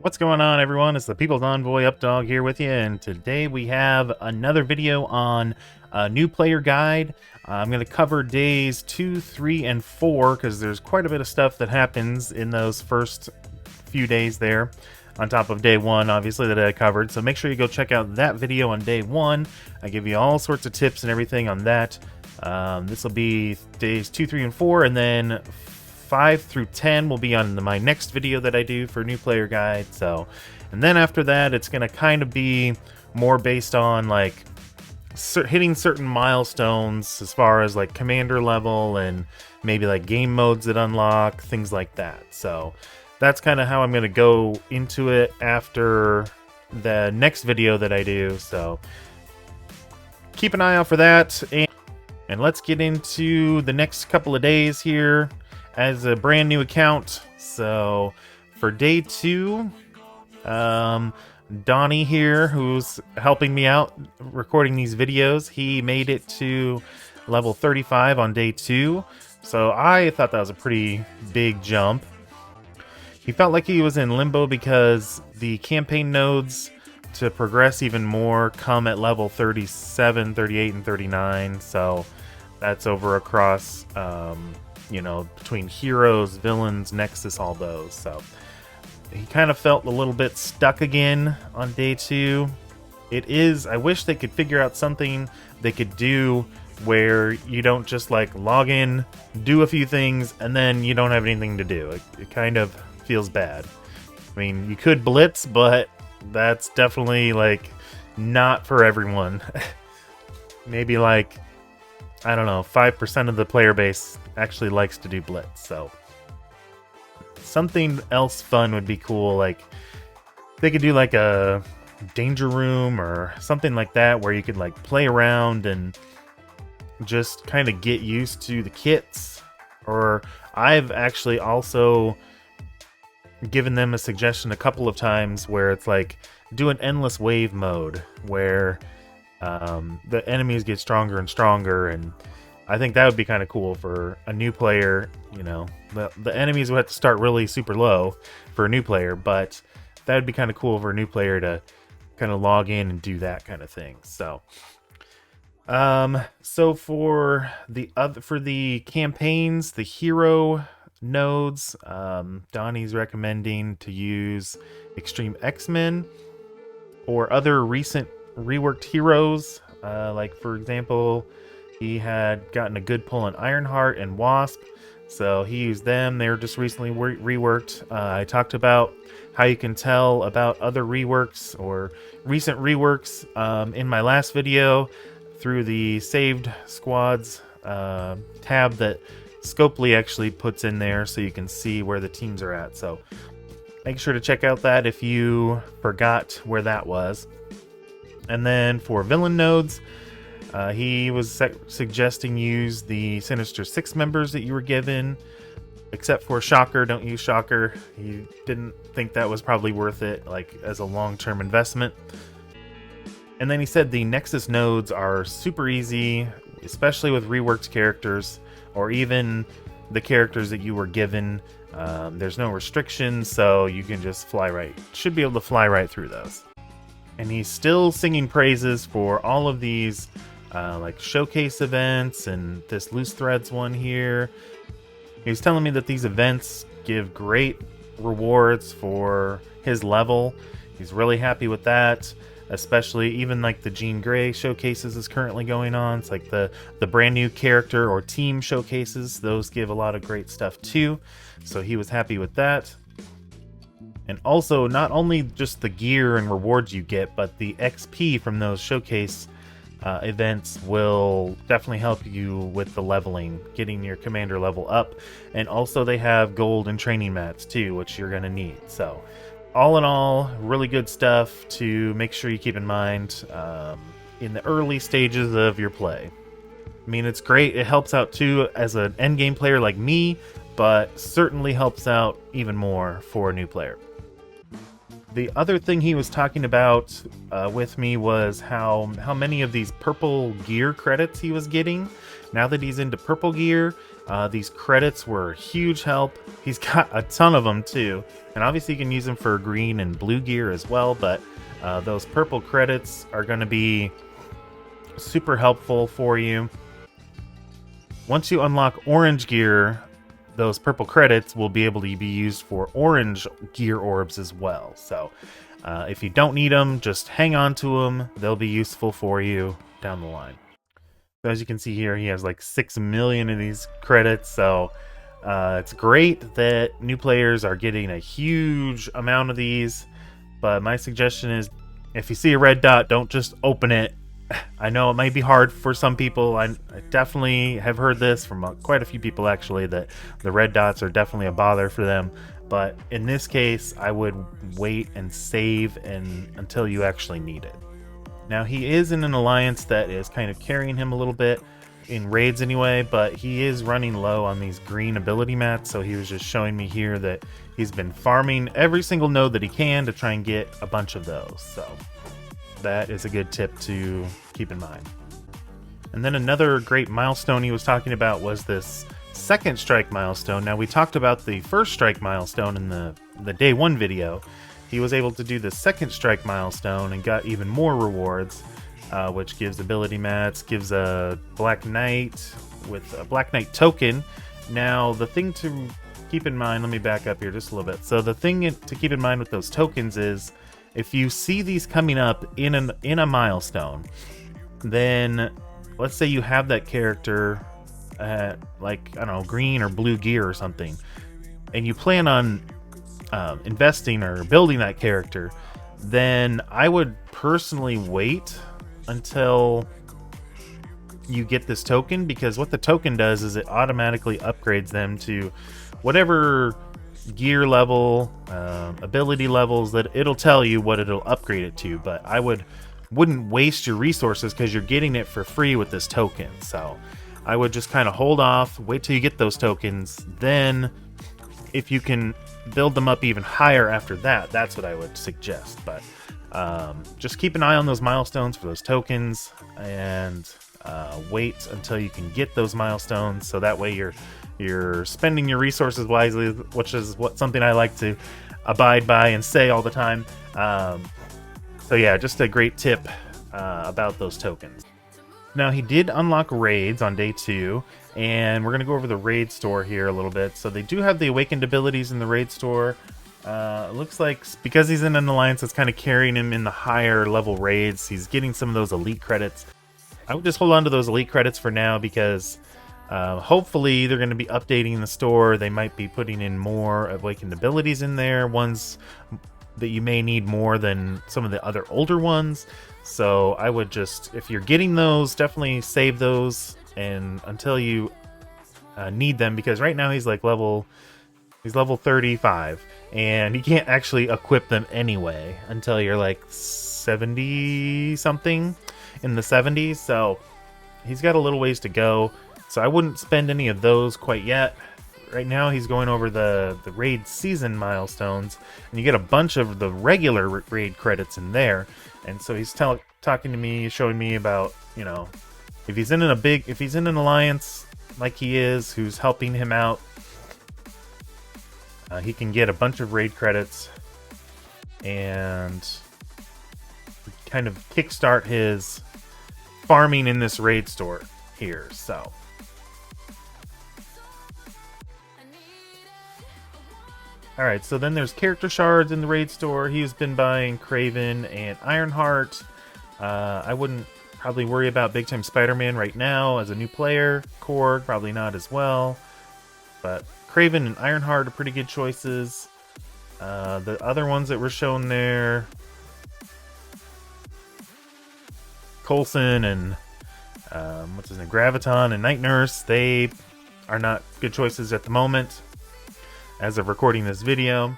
What's going on, everyone? It's the People's Envoy Updog here with you, and today we have another video on a new player guide. I'm going to cover days 2, 3, and 4 because there's quite a bit of stuff that happens in those first few days there, on top of day 1, obviously, that I covered. So make sure you go check out that video on day 1. I give you all sorts of tips and everything on that. This will be days 2, 3, and 4, and then 5 through 10 will be on my next video that I do for new player guide. So, and then after that, it's going to kind of be more based on like hitting certain milestones as far as like commander level and maybe like game modes that unlock, things like that. So that's kind of how I'm going to go into it after the next video that I do. So keep an eye out for that. And let's get into the next couple of days here as a brand new account. So for day 2, Donnie here, who's helping me out recording these videos, he made it to level 35 on day 2. So I thought that was a pretty big jump. He felt like he was in limbo because the campaign nodes to progress even more come at level 37, 38, and 39. So that's over across you know, between heroes, villains, Nexus, all those. So he kind of felt a little bit stuck again on day 2. I wish they could figure out something they could do where you don't just like log in, do a few things, and then you don't have anything to do. It kind of feels bad. I mean, you could blitz, but that's definitely like not for everyone. Maybe like, I don't know, 5% of the player base actually likes to do blitz, so something else fun would be cool. Like they could do like a danger room or something like that where you could like play around and just kind of get used to the kits. Or I've actually also given them a suggestion a couple of times where it's like do an endless wave mode where the enemies get stronger and stronger, and I think that would be kind of cool for a new player. You know, the enemies would have to start really super low for a new player, but that would be kind of cool for a new player to kind of log in and do that kind of thing. So, so for the campaigns, the hero nodes, Donnie's recommending to use Extreme X-Men or other recent reworked heroes. Like for example, he had gotten a good pull on Ironheart and Wasp, so he used them. They were just recently reworked. I talked about how you can tell about other reworks or recent reworks in my last video through the saved squads tab that Scopely actually puts in there, so you can see where the teams are at. So make sure to check out that if you forgot where that was. And then for villain nodes, he was suggesting use the Sinister 6 members that you were given, except for Shocker. Don't use Shocker. He didn't think that was probably worth it, like as a long-term investment. And then he said the Nexus nodes are super easy, especially with reworked characters, or even the characters that you were given. There's no restrictions, so you can just should be able to fly right through those. And he's still singing praises for all of these like showcase events and this Loose Threads one here. He was telling me that these events give great rewards for his level. He's really happy with that, especially even like the Jean Grey showcases is currently going on. It's like the brand new character or team showcases. Those give a lot of great stuff too. So he was happy with that. And also, not only just the gear and rewards you get, but the XP from those showcase events will definitely help you with the leveling, getting your commander level up. And also they have gold and training mats too, which you're going to need. So all in all, really good stuff to make sure you keep in mind in the early stages of your play. I mean, it's great. It helps out too as an endgame player like me, but certainly helps out even more for a new player. The other thing he was talking about with me was how many of these purple gear credits he was getting. Now that he's into purple gear, These credits were a huge help. He's got a ton of them too, and obviously you can use them for green and blue gear as well, but those purple credits are going to be super helpful for you. Once you unlock orange gear, those purple credits will be able to be used for orange gear orbs as well. So if you don't need them, just hang on to them. They'll be useful for you down the line. So as you can see here, he has like 6 million of these credits. So it's great that new players are getting a huge amount of these. But my suggestion is, if you see a red dot, don't just open it. I know it might be hard for some people. I definitely have heard this from quite a few people actually, that the red dots are definitely a bother for them. But in this case, I would wait and save until you actually need it. Now he is in an alliance that is kind of carrying him a little bit, in raids anyway, but he is running low on these green ability mats, so he was just showing me here that he's been farming every single node that he can to try and get a bunch of those. So that is a good tip to keep in mind. And then another great milestone he was talking about was this second strike milestone. Now we talked about the first strike milestone in the day 1 video. He was able to do the second strike milestone and got even more rewards, which gives ability mats, gives a Black Knight with a Black Knight token. Now the thing to keep in mind, let me back up here just a little bit. So the thing to keep in mind with those tokens is, if you see these coming up in a milestone, then let's say you have that character at, like, I don't know, green or blue gear or something, and you plan on investing or building that character, then I would personally wait until you get this token, because what the token does is it automatically upgrades them to whatever gear level, ability levels that it'll tell you what it'll upgrade it to. But I wouldn't waste your resources because you're getting it for free with this token. So I would just kind of hold off, wait till you get those tokens. Then if you can build them up even higher after that, that's what I would suggest. But just keep an eye on those milestones for those tokens, and wait until you can get those milestones, so that way you're spending your resources wisely, which is something I like to abide by and say all the time. So yeah, just a great tip about those tokens. Now he did unlock raids on day 2, and we're going to go over the raid store here a little bit. So they do have the awakened abilities in the raid store. It looks like because he's in an alliance that's kind of carrying him in the higher level raids, he's getting some of those elite credits. I would just hold on to those elite credits for now, because hopefully they're going to be updating the store. They might be putting in more awakened abilities in there, ones that you may need more than some of the other older ones. So I would just, if you're getting those, definitely save those and until you need them, because right now he's level 35 and he can't actually equip them anyway until you're like 70 something, in the 70s. So he's got a little ways to go, so I wouldn't spend any of those quite yet. Right now he's going over the raid season milestones, and you get a bunch of the regular raid credits in there. And so he's talking to me, showing me about, you know, if he's in an alliance like he is, who's helping him out, he can get a bunch of raid credits and kind of kickstart his farming in this raid store here. So alright, so then there's character shards in the raid store. He's been buying Kraven and Ironheart. I wouldn't probably worry about Big Time Spider-Man right now as a new player. Korg, probably not as well. But Kraven and Ironheart are pretty good choices. The other ones that were shown there, Coulson and what's his name, Graviton and Night Nurse, they are not good choices at the moment as of recording this video.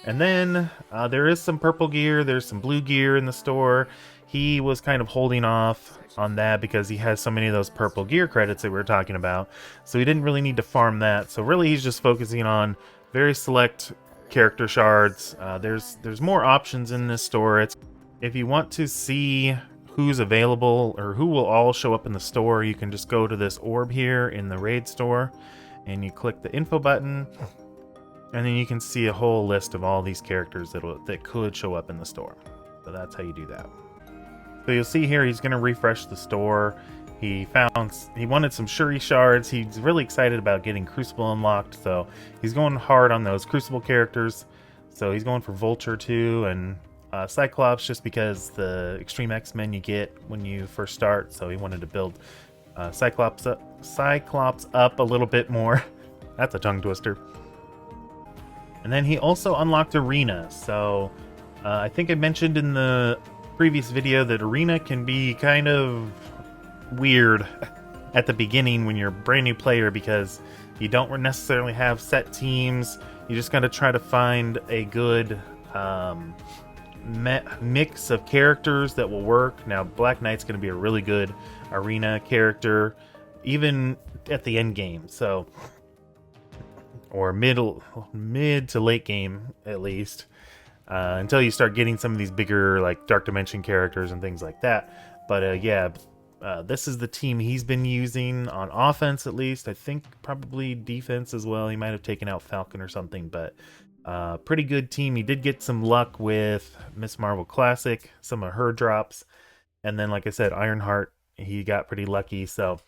And then there is some purple gear, there's some blue gear in the store. He was kind of holding off on that because he has so many of those purple gear credits that we were talking about, so he didn't really need to farm that. So really he's just focusing on very select character shards. There's more options in this store. If you want to see who's available or who will all show up in the store, you can just go to this orb here in the raid store and you click the info button, and then you can see a whole list of all these characters that could show up in the store. So that's how you do that. So you'll see here he's going to refresh the store. He wanted some Shuri shards. He's really excited about getting Crucible unlocked, so he's going hard on those Crucible characters. So he's going for Vulture too, and Cyclops, just because the Extreme X-Men you get when you first start. So he wanted to build Cyclops up a little bit more. That's a tongue twister. And then he also unlocked Arena. So I think I mentioned in the previous video that Arena can be kind of weird at the beginning when you're a brand new player, because you don't necessarily have set teams. You just got to try to find a good mix of characters that will work. Now, Black Knight's going to be a really good Arena character, even at the end game. So, or mid to late game at least, until you start getting some of these bigger like Dark Dimension characters and things like that. But yeah. This is the team he's been using on offense, at least. I think probably defense as well. He might have taken out Falcon or something, but pretty good team. He did get some luck with Miss Marvel Classic, some of her drops. And then, like I said, Ironheart, he got pretty lucky. So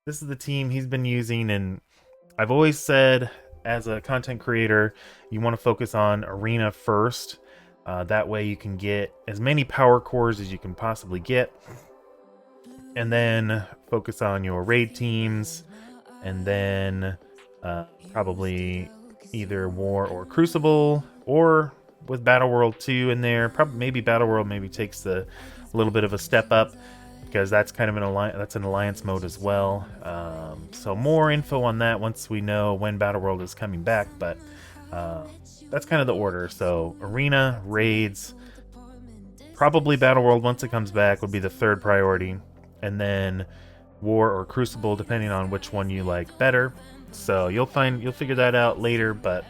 this is the team he's been using. And I've always said, as a content creator, you want to focus on Arena first. That way you can get as many power cores as you can possibly get. And then focus on your raid teams, and then probably either War or Crucible, or with Battle World 2 in there. Probably maybe Battle World maybe takes a little bit of a step up, because that's kind of an alliance mode as well. So more info on that once we know when Battle World is coming back, but that's kind of the order. So Arena, raids, probably Battle World once it comes back would be the third priority. And then War or Crucible, depending on which one you like better. So you'll figure that out later, but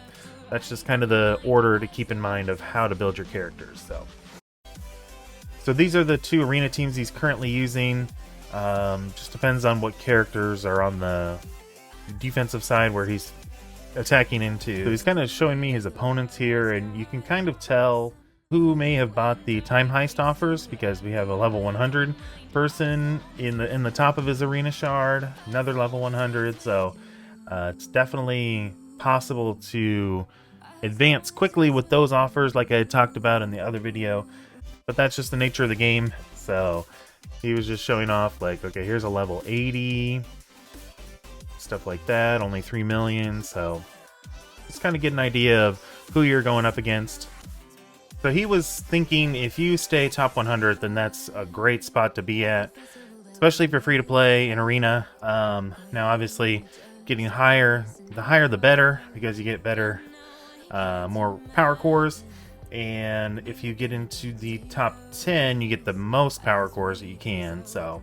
that's just kind of the order to keep in mind of how to build your characters. So these are the two Arena teams he's currently using. Just depends on what characters are on the defensive side where he's attacking into. So he's kind of showing me his opponents here, and you can kind of tell who may have bought the time heist offers, because we have a level 100 person in the top of his Arena shard, another level 100. So it's definitely possible to advance quickly with those offers, like I had talked about in the other video. But that's just the nature of the game. So he was just showing off, like, okay, here's a level 80, stuff like that, only 3 million. So just kind of get an idea of who you're going up against. So he was thinking if you stay top 100, then that's a great spot to be at, especially if you're free to play in Arena. Now, obviously, getting higher, the higher the better, because you get better, more power cores. And if you get into the top 10, you get the most power cores that you can. So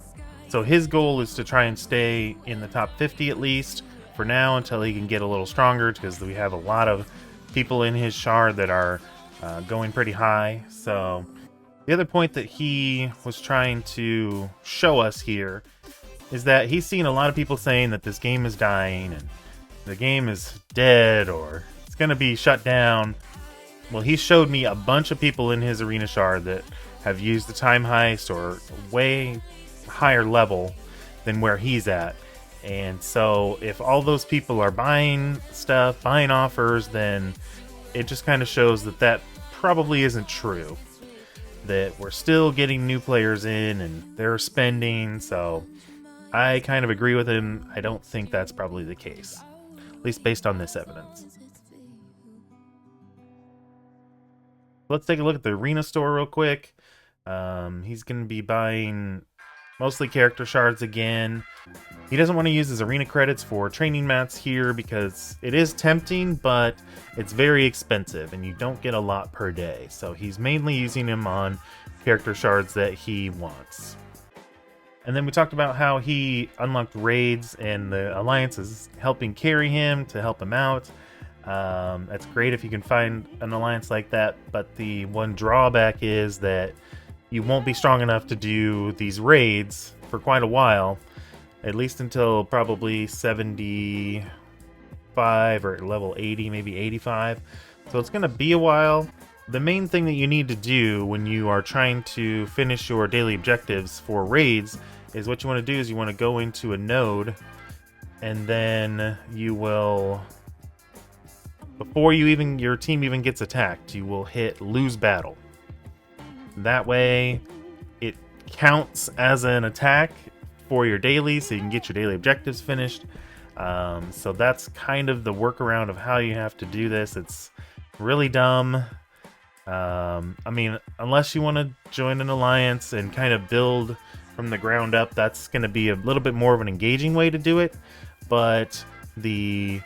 his goal is to try and stay in the top 50 at least for now, until he can get a little stronger, because we have a lot of people in his shard that are going pretty high. So the other point that he was trying to show us here is that he's seen a lot of people saying that this game is dying and the game is dead or it's going to be shut down. Well, he showed me a bunch of people in his Arena shard that have used the time heist or way higher level than where he's at. And so if all those people are buying stuff, buying offers, then it just kind of shows that that probably isn't true. That we're still getting new players in and they're spending. So I kind of agree with him. I don't think that's probably the case, at least based on this evidence. Let's take a look at the Arena store real quick. He's going to be buying mostly character shards again. He doesn't want to use his Arena credits for training mats here because it is tempting, but it's very expensive and you don't get a lot per day. So he's mainly using them on character shards that he wants. And then we talked about how he unlocked raids and the Alliance is helping carry him to help him out. That's great if you can find an Alliance like that, but the one drawback is that you won't be strong enough to do these raids for quite a while, at least until probably 75 or level 80, maybe 85. So it's going to be a while. The main thing that you need to do when you are trying to finish your daily objectives for raids is what you want to do is you want to go into a node, and then you will, before your team even gets attacked, you will hit lose battle. That way it counts as an attack for your daily, so you can get your daily objectives finished. So that's kind of the workaround of how you have to do this. It's really dumb. I mean, unless you want to join an alliance and kind of build from the ground up, that's going to be a little bit more of an engaging way to do it. But the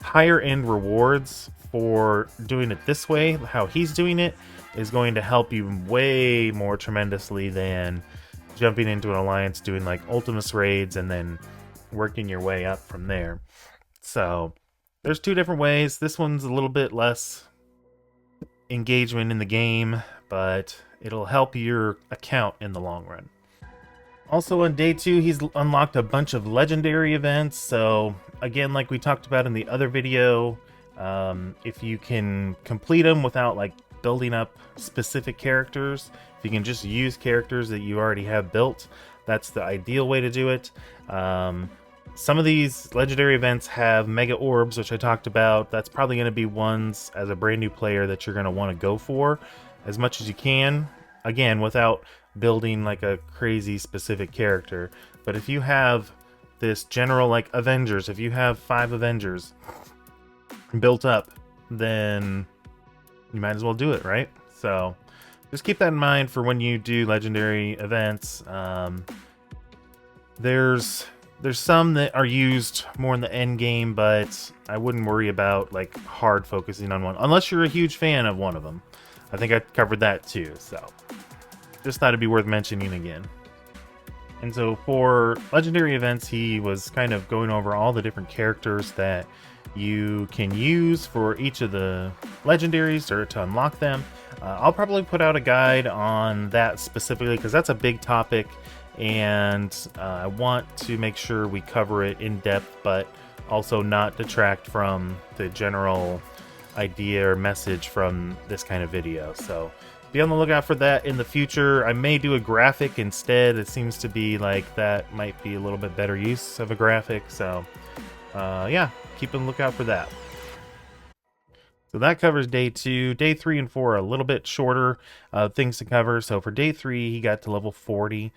higher end rewards for doing it this way, how he's doing it, is going to help you way more tremendously than jumping into an alliance, doing like Ultimus raids, and then working your way up from there. So there's two different ways. This one's a little bit less engagement in the game, but it'll help your account in the long run. Also on day 2, he's unlocked a bunch of legendary events. So again, like we talked about in the other video, if you can complete them without like building up specific characters, if you can just use characters that you already have built, that's the ideal way to do it. Some of these legendary events have mega orbs, which I talked about. That's probably going to be ones as a brand new player that you're going to want to go for as much as you can. Again, without building like a crazy specific character. But if you have this general like Avengers, if you have 5 Avengers built up, then you might as well do it, right? So just keep that in mind for when you do legendary events. There's some that are used more in the end game, but I wouldn't worry about like hard focusing on one unless you're a huge fan of one of them. I think I covered that too, so just thought it'd be worth mentioning again. And so for legendary events, he was kind of going over all the different characters that you can use for each of the legendaries or to unlock them. I'll probably put out a guide on that specifically because that's a big topic, and I want to make sure we cover it in depth, but also not detract from the general idea or message from this kind of video. So be on the lookout for that in the future. I may do a graphic instead. It seems to be like that might be a little bit better use of a graphic. So yeah, keep on the lookout for that. So that covers day 2. Day 3 and 4 are a little bit shorter things to cover. So for day 3, he got to level 40.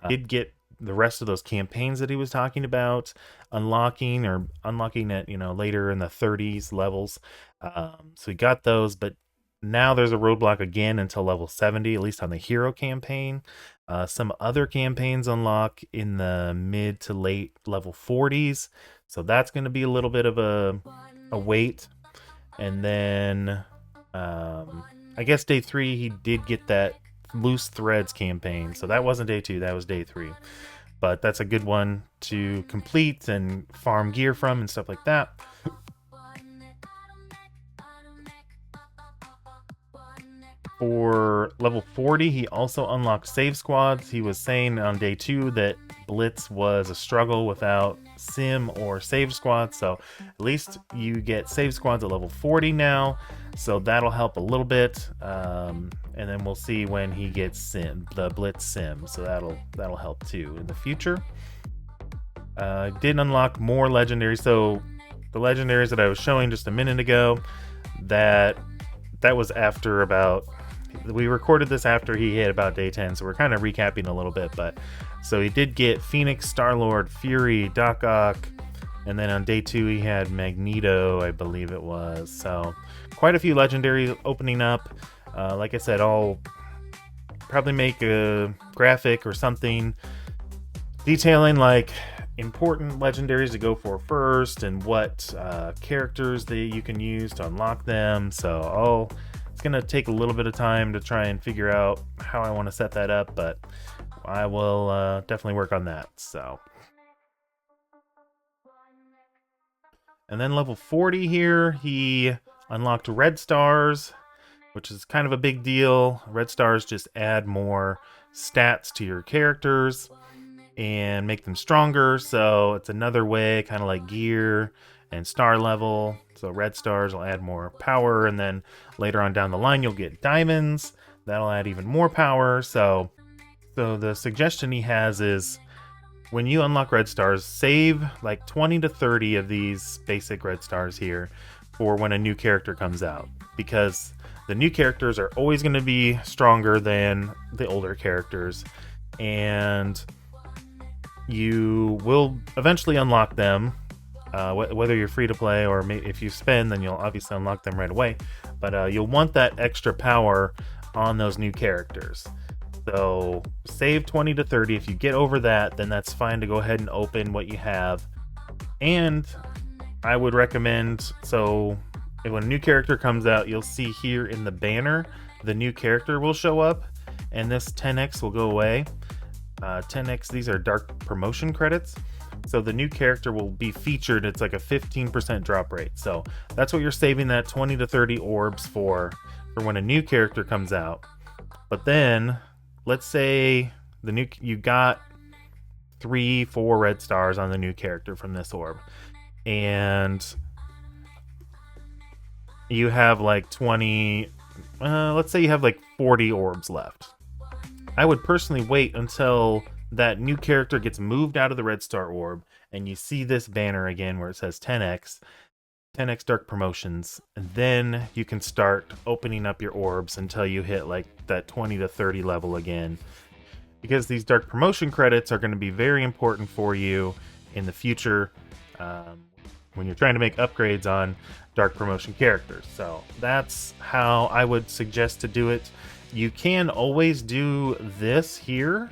Did get the rest of those campaigns that he was talking about unlocking at, you know, later in the 30s levels. So he got those, but now there's a roadblock again until level 70, at least on the hero campaign. Some other campaigns unlock in the mid to late level 40s. So that's going to be a little bit of a wait. And then I guess day 3, he did get that Loose Threads campaign. So that wasn't day 2, that was day 3. But that's a good one to complete and farm gear from and stuff like that. For level 40, he also unlocked save squads. He was saying on day 2 that Blitz was a struggle without sim or save squads, so at least you get save squads at level 40 now, so that'll help a little bit. And then we'll see when he gets the Blitz sim, so that'll help too in the future. Did unlock more legendaries. So the legendaries that I was showing just a minute ago, that was after about, we recorded this after he hit about day 10, so we're kind of recapping a little bit. But so he did get Phoenix, Star-Lord, Fury, Doc Ock, and then on day 2 he had Magneto, I believe it was. So quite a few legendaries opening up. Like I said, I'll probably make a graphic or something detailing like important legendaries to go for first and what characters that you can use to unlock them. So it's gonna take a little bit of time to try and figure out how I want to set that up, but I will definitely work on that. So, and then level 40 here, he unlocked red stars, which is kind of a big deal. Red stars just add more stats to your characters and make them stronger. So it's another way, kind of like gear and star level. So red stars will add more power, and then later on down the line, you'll get diamonds. That'll add even more power. So the suggestion he has is when you unlock red stars, save like 20 to 30 of these basic red stars here for when a new character comes out, because the new characters are always going to be stronger than the older characters, and you will eventually unlock them, whether you're free to play or if you spend, then you'll obviously unlock them right away. But you'll want that extra power on those new characters. So save 20 to 30. If you get over that, then that's fine to go ahead and open what you have. And I would recommend, so when a new character comes out, you'll see here in the banner, the new character will show up, and this 10x will go away. 10x, these are dark promotion credits. So the new character will be featured. It's like a 15% drop rate. So that's what you're saving that 20 to 30 orbs for when a new character comes out. But then, let's say you got 3-4 red stars on the new character from this orb, and you have like 20, let's say you have like 40 orbs left. I would personally wait until that new character gets moved out of the red star orb and you see this banner again where it says 10x dark promotions, and then you can start opening up your orbs until you hit like that 20 to 30 level again, because these dark promotion credits are going to be very important for you in the future when you're trying to make upgrades on dark promotion characters. So that's how I would suggest to do it. You can always do this here,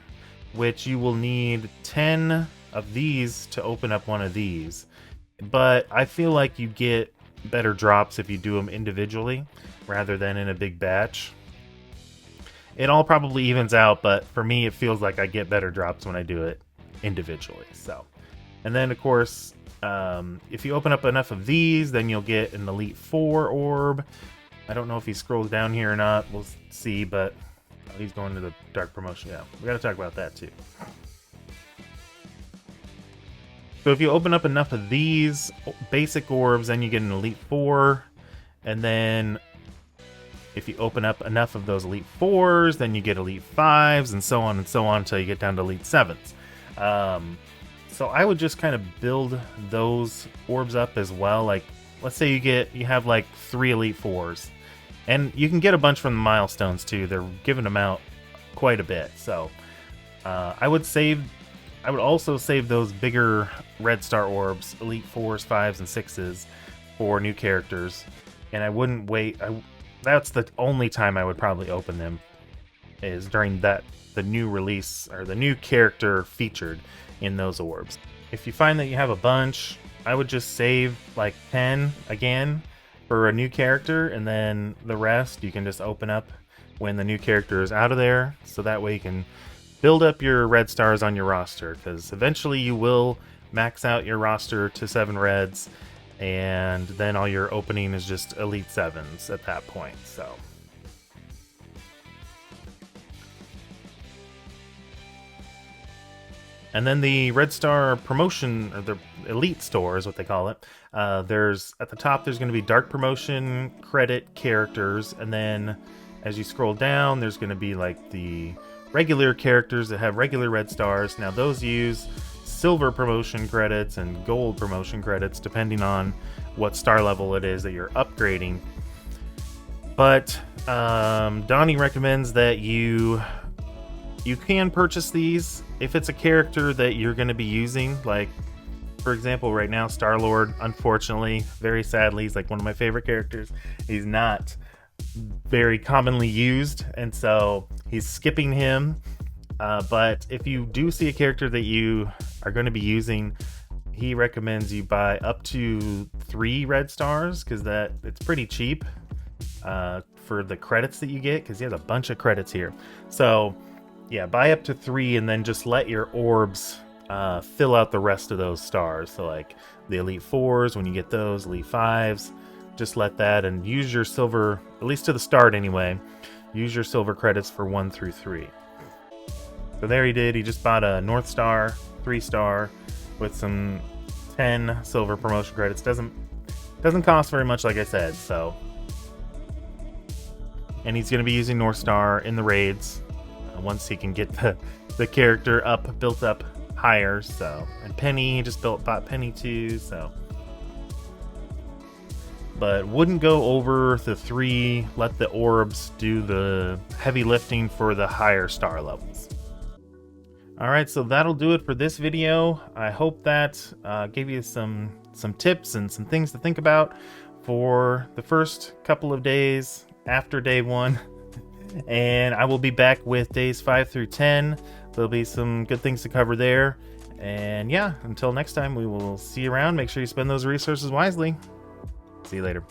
which you will need 10 of these to open up one of these. But I feel like you get better drops if you do them individually rather than in a big batch. It all probably evens out, but for me, it feels like I get better drops when I do it individually. So, and then of course, if you open up enough of these, then you'll get an Elite 4 orb. I don't know if he scrolls down here or not. We'll see, but he's going to the dark promotion. Yeah, we got to talk about that too. So if you open up enough of these basic orbs, then you get an Elite 4. And then if you open up enough of those Elite 4s, then you get Elite 5s, and so on until you get down to Elite 7s. So I would just kind of build those orbs up as well. Like, let's say you have like 3 Elite 4s. And you can get a bunch from the milestones too. They're giving them out quite a bit. So I would also save those bigger red star orbs, Elite 4s, 5s, and 6s for new characters. And I wouldn't wait. That's the only time I would probably open them, is during the new release or the new character featured in those orbs. If you find that you have a bunch, I would just save like 10 again for a new character, and then the rest you can just open up when the new character is out of there, so that way you can build up your red stars on your roster, because eventually you will max out your roster to 7 reds, and then all your opening is just Elite 7s at that point. So and then the red star promotion, or the elite store is what they call it. There's at the top, there's going to be dark promotion credit characters, and then as you scroll down, there's going to be like the regular characters that have regular red stars. Now those use silver promotion credits and gold promotion credits depending on what star level it is that you're upgrading. But Donnie recommends that you can purchase these if it's a character that you're going to be using. Like, for example, right now, Star-Lord, unfortunately, very sadly, he's like one of my favorite characters. He's not very commonly used, and so he's skipping him. But if you do see a character that you are going to be using, he recommends you buy up to 3 red stars, because it's pretty cheap for the credits that you get, because he has a bunch of credits here. So yeah, buy up to 3, and then just let your orbs fill out the rest of those stars. So like the Elite 4s, when you get those, Elite 5s, just let that and use your silver, at least to the start anyway, use your silver credits for 1 through 3. So there he did. He just bought a North Star 3-star with some 10 silver promotion credits. Doesn't cost very much, like I said. So, and he's going to be using North Star in the raids once he can get the character built up higher. So, and Penny, he just bought Penny too. So, but wouldn't go over the 3. Let the orbs do the heavy lifting for the higher star levels. Alright, so that'll do it for this video. I hope that gave you some tips and some things to think about for the first couple of days after day 1. And I will be back with days 5 through 10. There'll be some good things to cover there. And yeah, until next time, we will see you around. Make sure you spend those resources wisely. See you later.